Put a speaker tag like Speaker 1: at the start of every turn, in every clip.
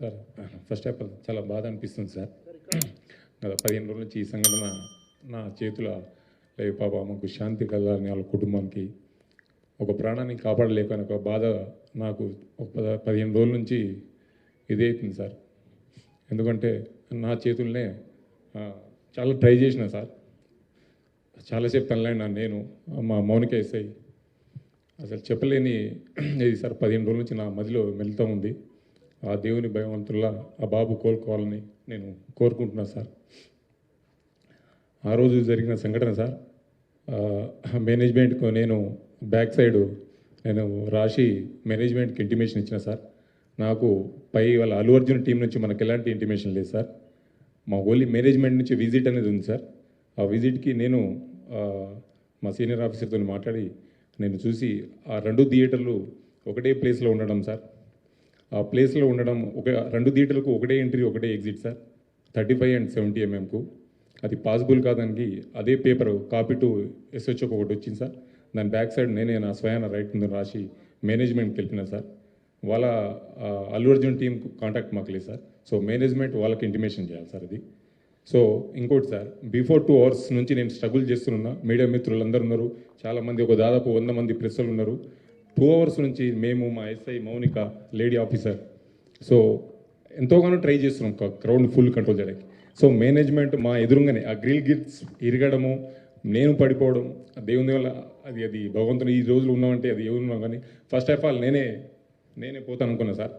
Speaker 1: Sir first of all చాలా బాధ అనిపిస్తుంది సార్. గత 15 రోజుల నుంచి ఈ సంఘటన నా చేతుల లేవు. పాప మాకు శాంతి కలగాలని వాళ్ళ కుటుంబానికి ఒక ప్రాణాన్ని కాపాడలేకని ఒక బాధ నాకు ఒక 15 రోజుల నుంచి ఇదే అవుతుంది సార్. ఎందుకంటే నా చేతుల్నే చాలా ట్రై చేసిన సార్, చాలాసేపు తనలేనా నేను మా మౌనిక ఎస్ఐ అసలు చెప్పలేని ఇది సార్. 15 రోజుల నుంచి నా మదిలో మెలుతూ ఉంది. ఆ దేవుని భగవంతుల్లా ఆ బాబు కోలుకోవాలని నేను కోరుకుంటున్నాను సార్. ఆ రోజు జరిగిన సంఘటన సార్, మేనేజ్మెంట్కు నేను బ్యాక్ సైడ్ నేను రాసి మేనేజ్మెంట్కి ఇంటిమేషన్ ఇచ్చిన సార్. నాకు పై వాళ్ళ అల్లు అర్జున్ టీం నుంచి మనకు ఎలాంటి ఇంటిమేషన్ లేదు సార్. మా ఓన్లీ మేనేజ్మెంట్ నుంచి విజిట్ అనేది ఉంది సార్. ఆ విజిట్కి నేను మా సీనియర్ ఆఫీసర్తో మాట్లాడి నేను చూసి ఆ 2 థియేటర్లు ఒకటే ప్లేస్లో ఉండడం సార్. ఆ ప్లేస్లో ఉండడం 2 థియేటర్లకు ఒకటే ఎంట్రీ ఒకటే ఎగ్జిట్ సార్. 35 and 70 mm అది పాసిబుల్ కాదానికి అదే పేపర్ కాపీ టు SHO ఒకటి వచ్చింది సార్. దాని బ్యాక్ సైడ్ నేనే నా స్వయాన రైట్ ముందు రాసి మేనేజ్మెంట్కి వెళ్ళినా సార్. వాళ్ళ అల్లు అర్జున్ టీం కాంటాక్ట్ మాకు లేదు సార్. సో మేనేజ్మెంట్ వాళ్ళకి ఇంటిమేషన్ చేయాలి సార్ అది. సో ఇంకోటి సార్, బిఫోర్ 2 hours నుంచి నేను స్ట్రగుల్ చేస్తున్నా. మీడియా మిత్రులందరూ ఉన్నారు, చాలామంది, ఒక దాదాపు 100 మంది ప్రెస్సులు ఉన్నారు. 2 hours నుంచి మేము, మా SI Mounika lady officer, so ఎంతోగానో ట్రై చేస్తున్నాం క్రౌడ్ ఫుల్ కంట్రోల్ చేయడానికి. సో మేనేజ్మెంట్ మా ఎదురుగానే ఆ గ్రిల్ గిట్స్ ఇరగడము, నేను పడిపోవడం, దేవుని వల్ల అది భగవంతుని ఈ రోజులు ఉన్నామంటే అది ఎవరున్నాం. కానీ ఫస్ట్ ఆఫ్ ఆల్ నేనే పోతాను అనుకున్నా సార్.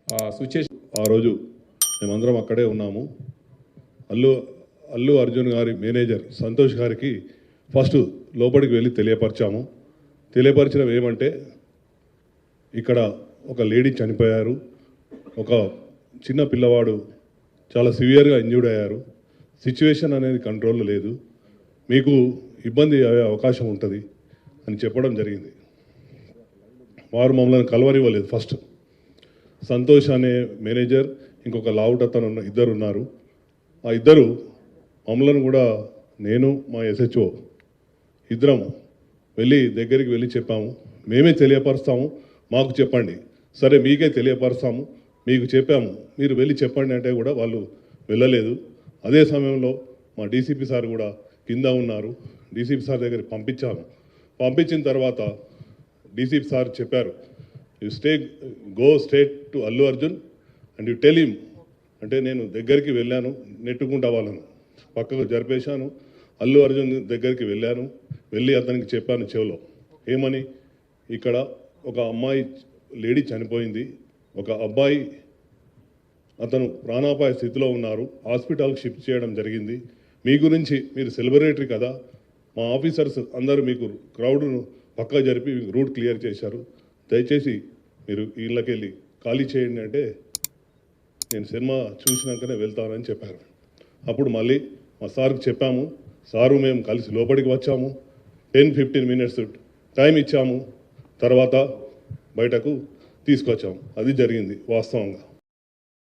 Speaker 1: ఆ సిచ్యుయేషన్
Speaker 2: ఆ రోజు మేమందరం అక్కడే ఉన్నాము. అల్లు అర్జున్ గారి మేనేజర్ సంతోష్ గారికి ఫస్ట్ లోపలికి వెళ్ళి తెలియపరచడం ఏమంటే, ఇక్కడ ఒక లేడీ చనిపోయారు, ఒక చిన్న పిల్లవాడు చాలా సివియర్గా ఇంజ్యూర్డ్ అయ్యారు, సిచ్యువేషన్ అనేది కంట్రోల్లో లేదు, మీకు ఇబ్బంది అయ్యే అవకాశం ఉంటుంది అని చెప్పడం జరిగింది. వారు మమ్మల్ని కలవనివ్వలేదు. ఫస్ట్ సంతోష్ అనే మేనేజర్, ఇంకొక లావుట్ అతను ఇద్దరు ఉన్నారు. ఆ ఇద్దరు మమ్మల్ని కూడా, నేను మా SHO ఇద్దరం దగ్గరికి వెళ్ళి చెప్పాము, మేమే తెలియపరుస్తాము, మాకు చెప్పండి. సరే మీకే తెలియపరుస్తాము, మీకు చెప్పాము, మీరు వెళ్ళి చెప్పండి అంటే కూడా వాళ్ళు వెళ్ళలేదు. అదే సమయంలో మా DCP సార్ కూడా కింద ఉన్నారు. DCP సార్ దగ్గరికి పంపించిన తర్వాత DCP సార్ చెప్పారు, you go straight to Allu Arjun and you tell him. అంటే నేను దగ్గరికి వెళ్ళాను, నెట్టుకుంటా వాళ్ళను పక్కకు జరిపేశాను. అల్లు అర్జున్ దగ్గరికి వెళ్ళి అతనికి చెప్పాను చెవిలో, ఏమని, ఇక్కడ ఒక అమ్మాయి లేడీ చనిపోయింది, ఒక అబ్బాయి అతను ప్రాణాపాయ స్థితిలో ఉన్నారు, హాస్పిటల్కి షిఫ్ట్ చేయడం జరిగింది. మీ గురించి, మీరు సెలబ్రిటీ కదా, మా ఆఫీసర్స్ అందరూ మీకు క్రౌడ్ను పక్క జరిపి రూట్ క్లియర్ చేశారు, దయచేసి మీరు ఇళ్ళకెళ్ళి ఖాళీ చేయండి అంటే, నేను సినిమా చూసినాకనే వెళ్తానని చెప్పారు. అప్పుడు మళ్ళీ మా సార్కి చెప్పాము, సారు మేము కలిసి లోపలికి వచ్చాము, 10-15 minutes టైం ఇచ్చాము, తర్వాత బయటకు తీసుకొచ్చాము. అది జరిగింది వాస్తవంగా.